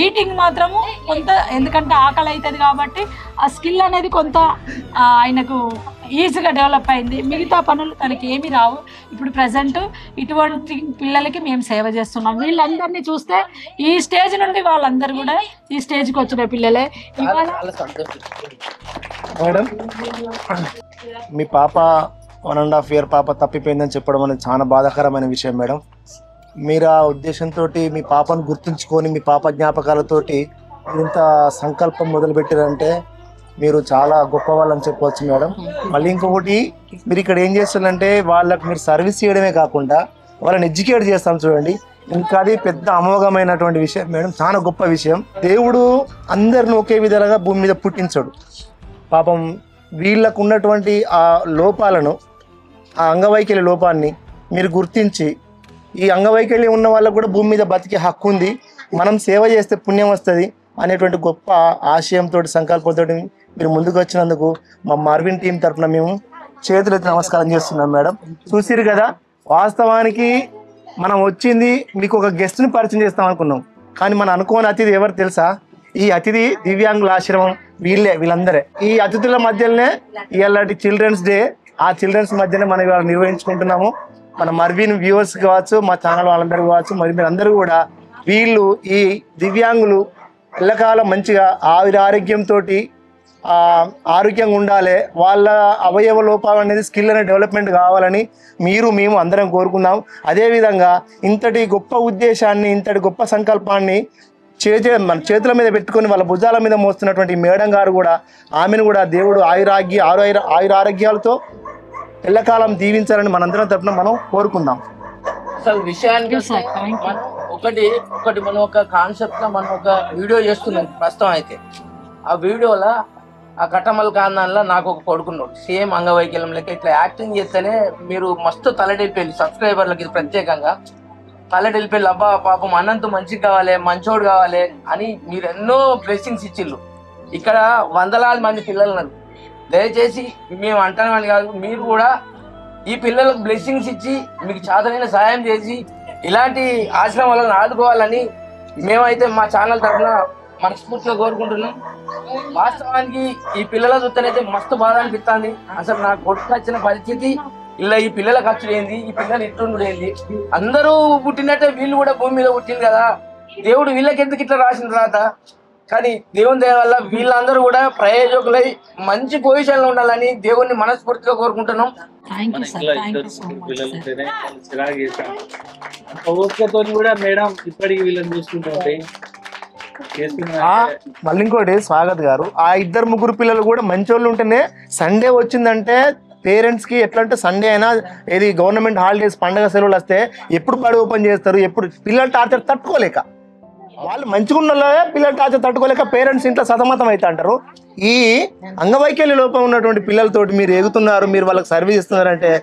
ఈటింగ్ మాత్రము కొంత, ఎందుకంటే ఆకలి అవుతుంది కాబట్టి ఆ స్కిల్ అనేది కొంత ఆయనకు ఈజీగా డెవలప్ అయింది. మిగతా పనులు తనకి ఏమీ రావు. ఇప్పుడు ప్రజెంట్ ఇటువంటి పిల్లలకి మేము సేవ చేస్తున్నాం. వీళ్ళందరినీ చూస్తే ఈ స్టేజ్ నుండి వాళ్ళందరూ కూడా ఈ స్టేజ్కి వచ్చిన పిల్లలే. మేడం, మీ పాప 1.5 year పాప తప్పిపోయిందని చెప్పడం అనేది చాలా బాధాకరమైన విషయం మేడం. మీరు ఆ ఉద్దేశంతో మీ పాపను గుర్తుంచుకొని మీ పాప జ్ఞాపకాలతోటి ఇంత సంకల్పం మొదలుపెట్టారంటే మీరు చాలా గొప్ప వాళ్ళని చెప్పవచ్చు మేడం. మళ్ళీ ఇంకొకటి, మీరు ఇక్కడ ఏం చేస్తారంటే వాళ్ళకి మీరు సర్వీస్ చేయడమే కాకుండా వాళ్ళని ఎడ్యుకేట్ చేస్తాం చూడండి. ఇంకా అది పెద్ద అమోఘమైనటువంటి విషయం మేడం, చాలా గొప్ప విషయం. దేవుడు అందరిని ఒకే విధాలుగా భూమి మీద పుట్టించాడు. పాపం వీళ్ళకు ఉన్నటువంటి ఆ లోపాలను, ఆ అంగవైకల్య లోపాన్ని మీరు గుర్తించి, ఈ అంగవైకల్యం ఉన్న వాళ్ళకు కూడా భూమి మీద బతికే హక్కు ఉంది, మనం సేవ చేస్తే పుణ్యం వస్తుంది అనేటువంటి గొప్ప ఆశయంతో, సంకల్పంతో మీరు ముందుకు వచ్చినందుకు మా మార్విన్ టీం తరఫున మేము చేతులెత్తి నమస్కారం చేస్తున్నాం మేడం. చూసిరు కదా, వాస్తవానికి మనం వచ్చింది మీకు ఒక గెస్ట్ని పరిచయం చేస్తాం అనుకున్నాం, కానీ మనం అనుకోని అతిథి ఎవరు తెలుసా? ఈ అతిథి దివ్యాంగుల ఆశ్రమం వీళ్ళందరే. ఈ అతిథుల మధ్యలోనే ఇలాంటి చిల్డ్రన్స్ డే, ఆ చిల్డ్రన్స్ మధ్యనే మనం ఇవాళ నిర్వహించుకుంటున్నాము. మన మర్విన్ వ్యూవర్స్ కావచ్చు, మా ఛానల్ వాళ్ళందరూ కావచ్చు, మరి మీరందరూ కూడా వీళ్ళు ఈ దివ్యాంగులు ఎల్లకాలం మంచిగా ఆరోగ్యంతో ఆరోగ్యంగా ఉండాలి, వాళ్ళ అవయవ లోపాలు అనేది స్కిల్ అనే డెవలప్మెంట్ కావాలని మేము అందరం కోరుకున్నాం. అదేవిధంగా ఇంతటి గొప్ప ఉద్దేశాన్ని, ఇంతటి గొప్ప సంకల్పాన్ని మన చేతుల మీద పెట్టుకొని వాళ్ళ భుజాల మీద మోస్తున్నటువంటి మేడం గారు కూడా, ఆమెను కూడా దేవుడు ఆయురారోగ్యాలతో ఎల్లకాలం దీవించాలని మనందరం తరపున మనం కోరుకుందాం. అసలు విషయానికి ఒకటి మనం ఒక కాన్సెప్ట్ లో మనం ఒక వీడియో చేస్తున్నాం ప్రస్తుతం. అయితే ఆ వీడియోలో ఆ కట్టమల్ కాందాన్లో నాకు ఒక కొడుకున్నాడు, సేమ్ అంగవైకల్యం లెక్క. ఇట్లా యాక్టింగ్ చేస్తేనే మీరు మస్తు తలడిల్లిపోయి సబ్స్క్రైబర్లకి ఇది ప్రత్యేకంగా తలడిల్లిపోయి, అబ్బా పాపం అన్నంత మంచిగా కావాలి, మంచోడు కావాలి అని మీరు ఎన్నో బ్లెస్సింగ్స్ ఇచ్చిళ్ళు. ఇక్కడ వందలాది మంది పిల్లలు ఉన్నారు. దయచేసి మేము అంటామని కాదు, మీరు కూడా ఈ పిల్లలకు బ్లెస్సింగ్స్ ఇచ్చి మీకు చేతనైన సహాయం చేసి ఇలాంటి ఆశ్రమాలను ఆదుకోవాలని మేమైతే మా ఛానల్ తరఫున మనస్ఫూర్తిగా కోరుకుంటున్నాం. వాస్తవానికి ఈ పిల్లల చూస్తేనైతే మస్తు బాధ అనిపిస్తుంది. అసలు నాకు కొడుకు వచ్చిన పరిస్థితి ఇలా, ఈ పిల్లల ఖర్చు ఏంది, ఈ పిల్లలు ఇట్టుండు ఏంది, అందరూ పుట్టినట్టే వీళ్ళు కూడా భూమి మీద పుట్టింది కదా, దేవుడు వీళ్ళకి ఎందుకు ఇట్లా రాసిన తర్వాత. కానీ దేవుని దయ వల్ల వీళ్ళందరూ కూడా ప్రయోజకులై మంచి పొజిషన్ లో ఉండాలని దేవుణ్ణి మనస్ఫూర్తిగా కోరుకుంటున్నాం. ఓపికతో కూడా మేడం ఇప్పటికి వీళ్ళని చూసుకుంటుంటాయి. మళ్ళీ ఇంకోటి స్వాగత్ గారు, ఆ 2-3 పిల్లలు కూడా మంచోళ్ళు ఉంటేనే సండే వచ్చిందంటే పేరెంట్స్ కి ఎట్లా అంటే సండే అయినా ఏది గవర్నమెంట్ హాలిడేస్ పండగ సెలవులు వస్తే ఎప్పుడు బడి ఓపెన్ చేస్తారు, ఎప్పుడు పిల్లల టార్చర్ తట్టుకోలేక, వాళ్ళు మంచిగా ఉన్న పిల్లల టార్చర్ తట్టుకోలేక పేరెంట్స్ ఇంట్లో సతమతం అవుతా అంటారు. ఈ అంగవైకల్య లోపం ఉన్నటువంటి పిల్లలతోటి మీరు ఎగుతున్నారు, మీరు వాళ్ళకి సర్వీస్ ఇస్తున్నారంటే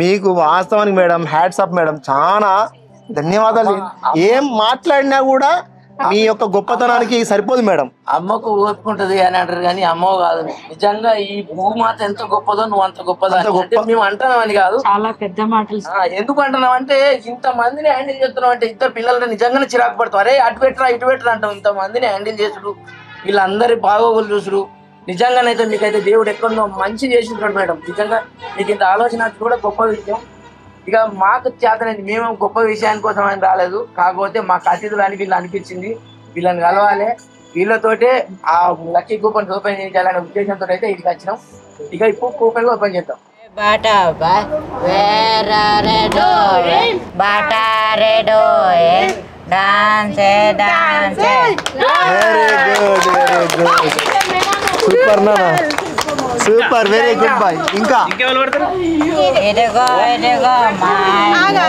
మీకు వాస్తవానికి మేడం హ్యాట్స్ ఆఫ్ మేడం, చాలా ధన్యవాదాలు. ఏం మాట్లాడినా కూడా మీ యొక్క గొప్పతనానికి సరిపోదు మేడం. అమ్మకు ఓపుకుంటది అని అంటారు కానీ అమ్మ కాదు, నిజంగా ఈ భూమాత ఎంత గొప్పదో నువ్వు అంత గొప్పదో అంటే మేము అంటున్నాం అని కాదు, చాలా పెద్ద మాటలు. ఎందుకు అంటున్నాం అంటే ఇంత మందిని హ్యాండిల్ చేస్తున్నాం అంటే 2 పిల్లలు నిజంగానే చిరాకు పడతాం. అరే అటు పెట్టరా ఇటు పెట్టరా అంటాం. ఇంత మందిని హ్యాండిల్ చేసుడు, వీళ్ళందరి బాగోగులు చూసుడు, నిజంగానైతే మీకైతే దేవుడు ఎక్కడో మంచి చేసింటాడు మేడం. నిజంగా మీకు ఇంత ఆలోచన కూడా గొప్ప విషయం. ఇక మాకు చేతనైంది, మేము గొప్ప విషయాని కోసం అని రాలేదు, కాకపోతే మాకు అతిథులు అని వీళ్ళు అనిపించింది, వీళ్ళని కలవాలి, వీళ్ళతోటే ఆ లక్కీ కూపన్స్ ఓపెన్ చేయాలనే ఉద్దేశంతో అయితే ఇక్కడికి వచ్చినాం. ఇక ఇప్పుడు కూపన్ ఓపెన్ చేద్దాం. సూపర్ నానా, సూపర్, వెరీ గుడ్ బాయ్. ఇంకా ఇదిగో ఇదిగో మాల్లో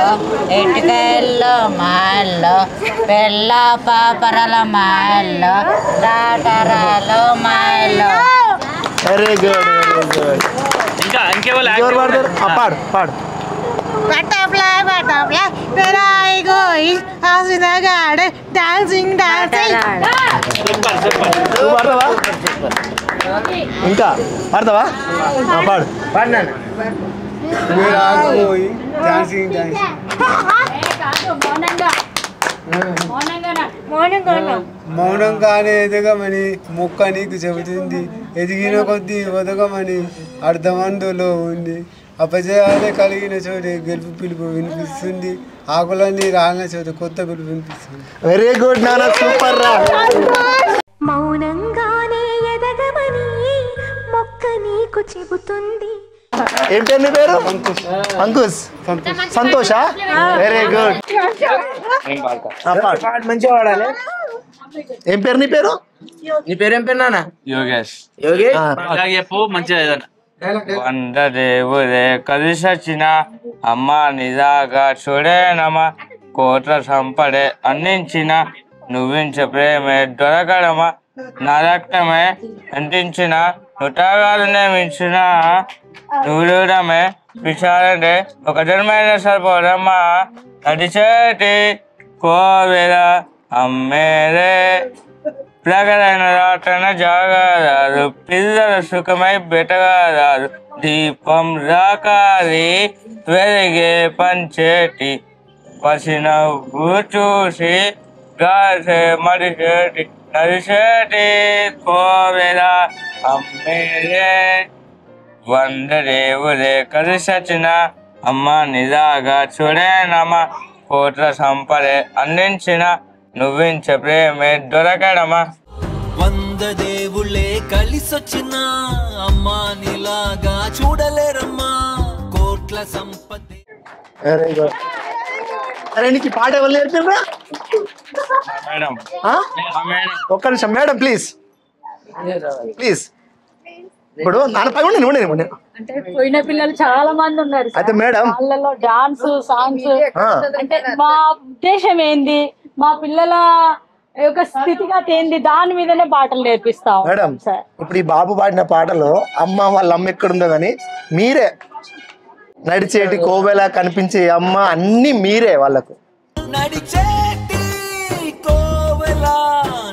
ఇటుకల్లో మాల్లో పిల్ల పాపరల మాల్లో డాటరాలు మాల్లో. Very good, very good. ఇంకా ఇంకెవరు ఎవరు పాడతారు? పాడు పాడు. Butterfly, butterfly, where I going? As in the garden, dancing, dancing. నువ్వు పాడతావా? ఇంకా పాడతావా? పాడు. పాడినాను. మౌనంగానే ఎదగమని మొక్క నీకు చెబుతుంది, ఎదిగిన కొద్దీ ఒదగమని అర్ధమందులో ఉంది. అపజయాలే కలిగిన చోటే గెలుపు పిలుపు వినిపిస్తుంది, ఆకులన్నీ రాగిన చోట కొత్త పిలుపు వినిపిస్తుంది. వెరీ గుడ్ నాన్న, సూపర్ రా. మౌనంగానే ఎదగమని మొక్క నీకు చెబుతుంది. ఏం పేరు నీ పేరు? అంకుష్. సంతోషా? Very good. మంచిగా పాడాలి. ఏం పేరు నీ పేరు? నీ పేరు ఏం పేరు నాన్న? యోగేష్. యోగేష్ చెప్పు మంచిగా ఏదన్నా. వంద దేవుడే కలిసొచ్చిన అమ్మ నిజాగా చూడేనమ్మ, కోట్ల సంపడే అందించిన నువ్వించే ప్రేమే దొరకడమా, నా రక్తమే అంటించిన నుటాగాలనే మించిన నువ్వుడమే విచారంటే ఒక జన్మైన సరిపోదమ్మా, నడిచేటి కోవెల అమ్మేరే ప్రగలైన రాటన జాగారాదు పిల్లల సుఖమై బెటగారాదు దీపం రాకాలి వెలిగే పంచేటి పసినవ్వు చూసి గాసే మడిసేటి నరిసేటి కోవెల అమ్మేలే వంద దేవులే కలిసొచ్చిన అమ్మ నిజాగా చూడేనమ్మా కోట్ల సంపదే అందించిన నువ్వించే ప్రేమే దొరకడమా వంద దేవుళ్ళే కలిసొచ్చిన అమ్మా నీలాగా చూడలేరమ్మా కోట్ల సంపత్తి. అరే నీకు ఈ పాట ఎవరు నేర్పిరా? మేడం ఒక్క నిమిషం మేడం ప్లీజ్ ప్లీజ్. ఇప్పుడు నాన్న పై ఉండి అంటే పోయిన పిల్లలు చాలా మంది ఉన్నారు అయితే మేడం వాళ్ళలో డాన్స్ సాంగ్స్ అంటే మా ఉద్దేశం ఏంది, మా పిల్లల యొక్క స్థితిగతి ఏంది, దాని మీదనే పాటలు నేర్పిస్తాం మేడం. ఇప్పుడు ఈ బాబు పాడిన పాటలో అమ్మ వాళ్ళ అమ్మ ఎక్కడుందో కానీ మీరే నడిచేటి కోవెల కనిపించే అమ్మ అన్ని మీరే వాళ్ళకు. నడిచేటి కోవెల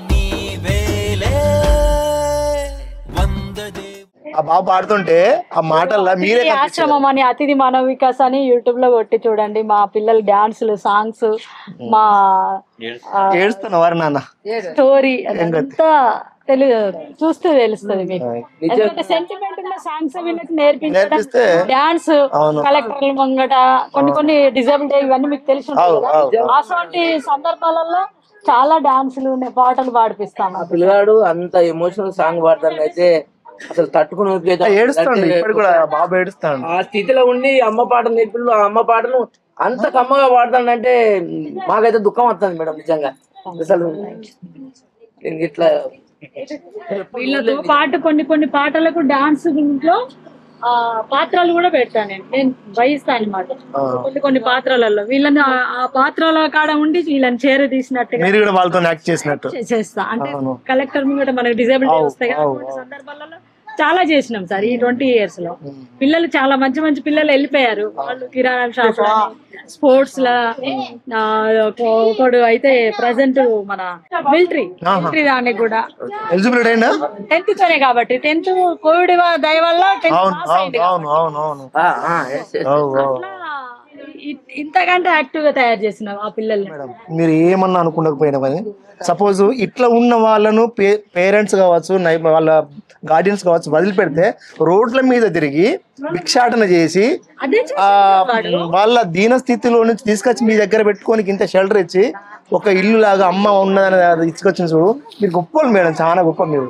నీవేలే వంద ఆ బాబు పాడుతుంటే ఆ మాటల్లో మీరే ఆశ్రమం అని అతిథి మానవ వికాస్ అని యూట్యూబ్ లో కొట్టి చూడండి. మా పిల్లల డాన్సులు సాంగ్స్ మా ఏడుస్తున్నవారు నాన్న స్టోరీ అంతా చూస్తే తెలుస్తుంది మీకు. ఎందుకంటే సెంటిమెంట్ ఉన్న సాంగ్స్ వీళ్ళకి నేర్పించడం, డాన్స్ కలెక్టర్ల ముంగట కొన్ని డిజేబుల్ ఇవన్నీ మీకు తెలిసి ఉంటుంది. అటువంటి సందర్భాలలో చాలా డాన్సులు పాటలు పాడిపిస్తాం. ఆ పిల్లగాడు అంత ఎమోషనల్ సాంగ్ పాడతాను అయితే అసలు తట్టుకుని బాబు ఏడుస్తాడు. ఆ స్థితిలో ఉండి అమ్మ పాటలు నేర్పిల్లు ఆ అమ్మ పాటను అంత కమ్మగా పాడతాడంటే మాకైతే దుఃఖం వస్తుంది మేడం నిజంగా. అసలు ఇట్లా వీళ్ళతో పాటు కొన్ని పాటలకు డాన్స్ లో పాత్రలు కూడా పెడతాను నేను వహిస్తాను అనమాట. కొన్ని పాత్రలలో వీళ్ళని ఆ పాత్రల కాడ ఉండి వీళ్ళని చేర తీసినట్టుగా వాళ్ళతో యాక్ట్ చేసినట్టు చేస్తా. అంటే కలెక్టర్ కూడా మనకి డిజేబుల్ వస్తాయి కదా, కొన్ని సందర్భాలలో చాలా చేసినాం సార్. ఈ 20 years లో పిల్లలు చాలా మంచి పిల్లలు వెళ్ళిపోయారు. వాళ్ళు కిరాణా షాప్ స్పోర్ట్స్ లా ఒకడు అయితే ప్రజెంట్ మన మిలిటరీ దానికి కూడా 10th తోనే కాబట్టి 10th కోవిడ్ దయ వల్ల 10th పాస్ అయింది. ఇంతకంటే యాక్టివ్ గా తయారు చేసినాం ఆ పిల్లల్ని. మీరు ఏమన్నా అనుకోకపోయినా కానీ సపోజ్ ఇట్లా ఉన్న వాళ్ళను పేరెంట్స్ కావచ్చు వాళ్ళ గార్డియన్స్ కావచ్చు వదిలిపెడితే రోడ్ల మీద తిరిగి భిక్షాటన చేసి వాళ్ళ దీన స్థితిలో నుంచి తీసుకొచ్చి మీ దగ్గర పెట్టుకొని ఇంత షెల్టర్ ఇచ్చి ఒక ఇల్లు లాగా అమ్మ ఉన్నదని తీసుకొచ్చిన చూడు మీరు గొప్ప మేడం, చాలా గొప్ప మీరు.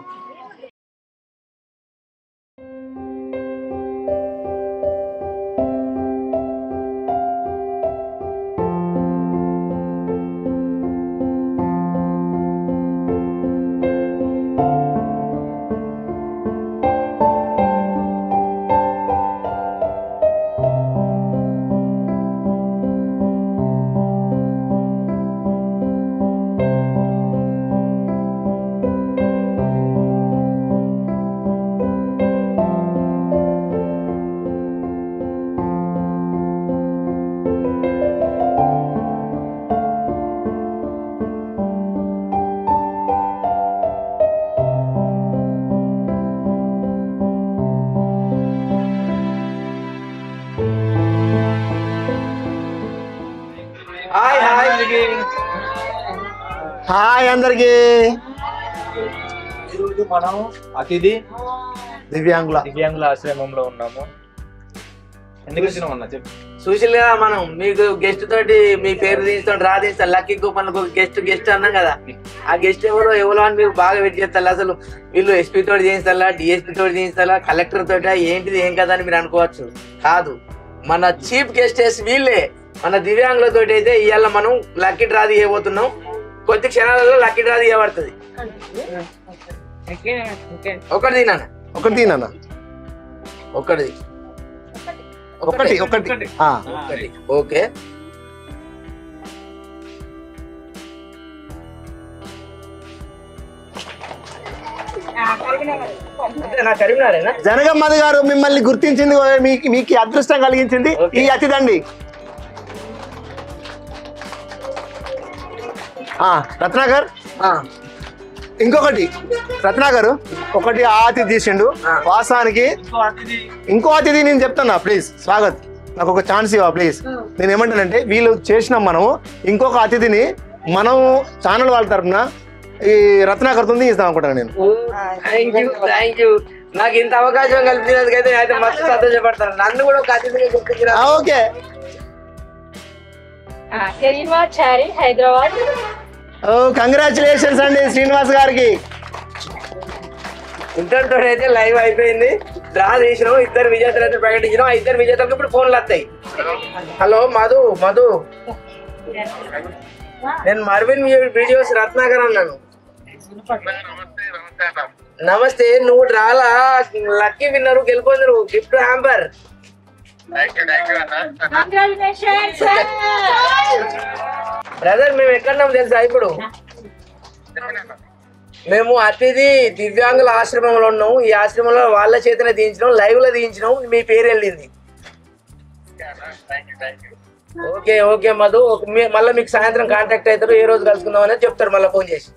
హాయ్ అందరికి. ఈరోజు మనం అతిథి దివ్యాంగుల ఆశ్రమంలో ఉన్నాము. ఎందుకు వచ్చినామన్నా చెప్పు. సుశీల్ గా మనం మీకు గెస్ట్ తోటి మీ పేరు తీస్తాం రాధిస్తాం లక్కీ కూపన్లకు గెస్ట్ అన్నాం కదా. ఆ గెస్ట్ ఎవరో అని మీరు బాగా వెయిట్ చేస్తారు. అసలు వీళ్ళు ఎస్పీ తోటి చేయిస్తారా, డిఎస్పీ తోటి చేయిస్తారా, కలెక్టర్ తోటి ఏంటిది ఏం కదా అని మీరు అనుకోవచ్చు. కాదు, మన చీఫ్ గెస్టెస్ వీళ్ళే. మన దివ్యాంగులతోటి అయితే ఇవాళ మనం లక్కీ డ్రా తీయబోతున్నాం. కొద్ది క్షణాలలో లక్కీ డ్రా తీయబడుతుంది. ఒకటి తినా ఒకటి ఓకే. జనగమ్మది గారు మిమ్మల్ని గుర్తించింది, మీకు అదృష్టం కలిగించింది ఈ అతిథండి. రత్నాకర్ ఇంకొకటి రత్నాకర్ ఒకటి ఆ అతిథి తీసిండు వాస్తవానికి ఇంకో అతిథి నేను చెప్తున్నా ప్లీజ్ స్వాగత్ నాకు ఒక ఛాన్స్ ఇవ్వ ప్లీజ్ నేను ఏమంటానంటే వీళ్ళు చేసినాం మనము ఇంకొక అతిథిని మనం ఛానల్ వాళ్ళ తరఫున ఈ రత్నాకర్తో ఇస్తాం అనుకుంటాను నేను థ్యాంక్ యూ నాకు ఇంత అవకాశం కల్పించినందుకైతే అయితే మస్తు సంతోషపడతాను నన్ను కూడా ఒక అతిథిగా గుర్తించిన ఓకే హైదరాబాద్ ఓ కంగ్రాచులేషన్స్ అండి శ్రీనివాస్ గారికి ఇంటర్తో అయితే లైవ్ అయిపోయింది డ్రా చేసినాం ఇద్దరు విజేతలు అయితే ప్రకటించినాం ఆ ఇద్దరు విజేతలకు ఇప్పుడు ఫోన్లు వస్తాయి హలో మధు నేను మర్విన్ వీడియోస్ రత్నాకర్ అన్నాను నమస్తే నువ్వు డ్రాలా లక్కీ విన్నరు గెలుపొంది నువ్వు గిఫ్ట్ హ్యాంపర్ బ్రదర్ మేము ఎక్కడున్నాం తెలుసా ఇప్పుడు మేము అతిథి దివ్యాంగుల ఆశ్రమంలో ఉన్నాం ఈ ఆశ్రమంలో వాళ్ళ చేతనే తీయించినాం లైవ్ లో తీయించినాం మీ పేరు వెళ్ళింది ఓకే ఓకే మధు మళ్ళీ మీకు సాయంత్రం కాంటాక్ట్ అవుతారు ఏ రోజు కలుసుకుందాం అనేది చెప్తారు మళ్ళీ ఫోన్ చేసి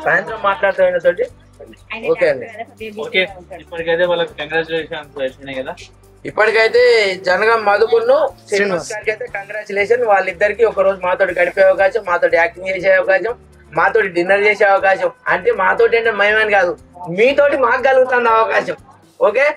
సాయంత్రం మాట్లాడతాం తోటి ఓకే అండి ఓకే ఇప్పటికైతే వాళ్ళకి కంగ్రాచులేషన్స్ వచ్చినాయి కదా ఇప్పటికైతే జనగం మధుకును శ్రీనివాస్ గారికి అయితే కంగ్రాచులేషన్ వాళ్ళిద్దరికి ఒక రోజు మాతోటి గడిపే అవకాశం మాతోటి యాక్టింగ్ చేసే అవకాశం మాతోటి డిన్నర్ చేసే అవకాశం అంటే మాతోటి అంటే మేమని కాదు మీతోటి మాకు కలుగుతుంది అవకాశం okay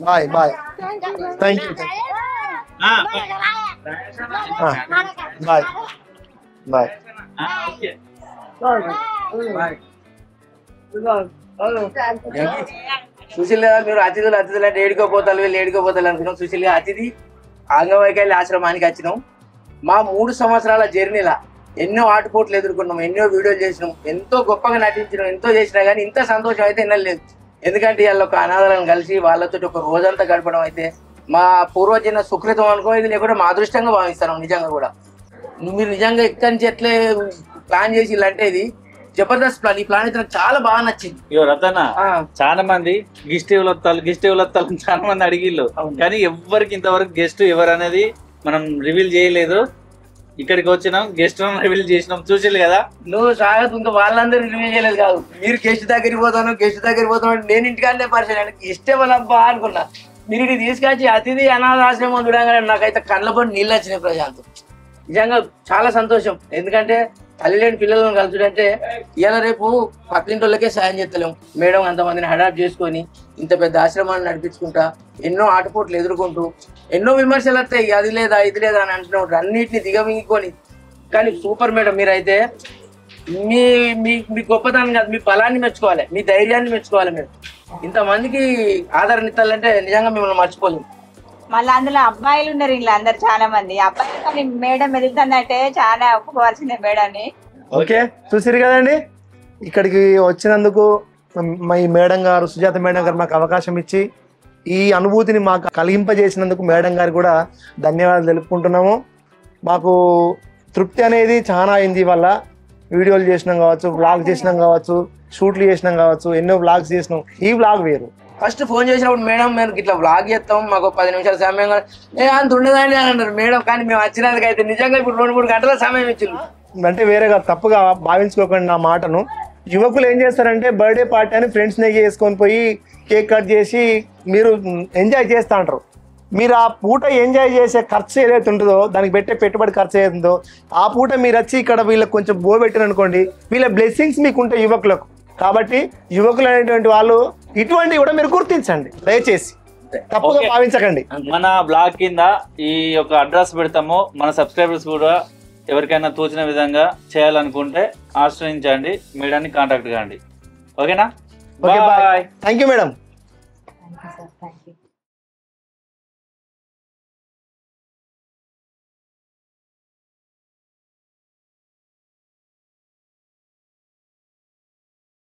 bye bye thank you bye bye Sushil garu మీరు అతిథులు అంటే ఏడుకోపోతారు వీళ్ళు ఏడుకోపోతారు అనుకున్నాం సుశీల్ గారు అతిథి అంగవైకల్య ఆశ్రమానికి వచ్చినాం మా 3 సంవత్సరాల జర్నీలా ఎన్నో ఆటుపోట్లు ఎదుర్కొన్నాం ఎన్నో వీడియోలు చేసినాం ఎంతో గొప్పగా నటించినాం ఎంతో చేసినా కానీ ఇంత సంతోషం అయితే ఎన్నలేదు ఎందుకంటే వీళ్ళ ఒక అనాథలను కలిసి వాళ్ళతో ఒక రోజంతా గడపడం అయితే మా పూర్వజన్మ సుకృతం అనుకో ఇది లేకుండా మా అదృష్టంగా భావిస్తాను నిజంగా కూడా మీరు నిజంగా ఎక్కడి నుంచి ఎట్లే ప్లాన్ చేసి ఇలాంటే ఇది జబర్దస్త్ ప్లాన్ ఈ ప్లాన్ అయితే నాకు చాలా బాగా నచ్చింది ఇగో రతన చాలా మంది గెస్ట్ ఎవరు చాలా మంది అడిగిళ్ళు కానీ ఎవ్వరికి ఇంతవరకు గెస్ట్ ఎవరు అనేది మనం రివీల్ చేయలేదు ఇక్కడికి వచ్చినాం గెస్ట్ రివీల్ చేసినాం చూసిల్లు కదా నువ్వు సాగత్ ఇంకా వాళ్ళందరూ రివీల్ చేయలేదు కాదు మీరు గెస్ట్ దగ్గరికి పోతాను నేను ఇంటికానే పరిచయం గెస్ట్ ఎవరబ్బా అనుకున్నా మీరు ఇది తీసుకొచ్చి అతిథి అనాథాశ్రమం చూడగానే నాకైతే కళ్ళ పడి నీళ్ళు వచ్చినాయి ప్రశాంత్ నిజంగా చాలా సంతోషం ఎందుకంటే తల్లి లేని పిల్లలను కలుసుడంటే ఇలా రేపు పక్కింటోళ్ళకే సాయం చేస్తలేము మేడం అంతమందిని అడాప్ట్ చేసుకొని ఇంత పెద్ద ఆశ్రమాన్ని నడిపించుకుంటా ఎన్నో ఆటపోట్లు ఎదుర్కొంటూ ఎన్నో విమర్శలు వస్తాయి అది లేదా ఇది లేదా అని అంటున్నాడు అన్నిటిని దిగమింగుకొని కానీ సూపర్ మేడం మీరైతే మీ మీ మీ గొప్పతనం కాదు మీ బలాన్ని మెచ్చుకోవాలి మీ ధైర్యాన్ని మెచ్చుకోవాలి మీరు ఇంతమందికి ఆదరణ ఇస్తాలంటే నిజంగా మిమ్మల్ని మర్చిపోలేము మళ్ళీ అందులో అబ్బాయిలు ఉన్నారు ఇలా అందరు చాలా మంది అబ్బాయిలు మేడం ఎదుగుతుందంటే చాలా ఒప్పుకోవాల్సిందే మేడాన్ని ఓకే చూసిరు కదండి ఇక్కడికి వచ్చినందుకు ఈ మేడం గారు సుజాత మేడం గారు మాకు అవకాశం ఇచ్చి ఈ అనుభూతిని మాకు కలిగింపజేసినందుకు మేడం గారు కూడా ధన్యవాదాలు తెలుపుకుంటున్నాము మాకు తృప్తి అనేది చాలా అయింది వల్ల వీడియోలు చేసినాం కావచ్చు వ్లాగ్ చేసినాం కావచ్చు షూట్లు చేసినాం కావచ్చు ఎన్నో వ్లాగ్స్ చేసినాం ఈ వ్లాగ్ వేరు ఫస్ట్ ఫోన్ చేసినప్పుడు మేడం మేము ఇట్లా వ్లాగ్ చేస్తాం మాకు 10 నిమిషాల సమయం అంత ఉండదండి అని అన్నారు మేడం కానీ మేము వచ్చినందుకైతే నిజంగా ఇప్పుడు 2-3 గంటల సమయం ఇచ్చింది అంటే వేరేగా తప్పుగా భావించుకోకండి నా మాటను యువకులు ఏం చేస్తారంటే బర్త్డే పార్టీ అని ఫ్రెండ్స్ని చేసుకొని పోయి కేక్ కట్ చేసి మీరు ఎంజాయ్ చేస్తూ ఉంటారు మీరు ఆ పూట ఎంజాయ్ చేసే ఖర్చు ఏదైతే ఉంటుందో దానికి పెట్టే పెట్టుబడి ఖర్చు ఏదైతుందో ఆ పూట మీరు వచ్చి ఇక్కడ వీళ్ళకి కొంచెం బో పెట్టిననుకోండి వీళ్ళ బ్లెస్సింగ్స్ మీకు ఉంటాయి యువకులకు కాబట్టి యువకులు అనేటువంటి వాళ్ళు ఇటువంటివి కూడా మీరు గుర్తించండి దయచేసి తప్పుగా భావించకండి మన బ్లాగ్ కింద ఈ యొక్క అడ్రస్ పెడతాము మన సబ్స్క్రైబర్స్ కూడా ఎవరికైనా తోచిన విధంగా చేయాలనుకుంటే ఆశ్రయించండి మేడాన్ని కాంటాక్ట్ కాండి ఓకేనా బాయ్ థ్యాంక్ యూ మేడం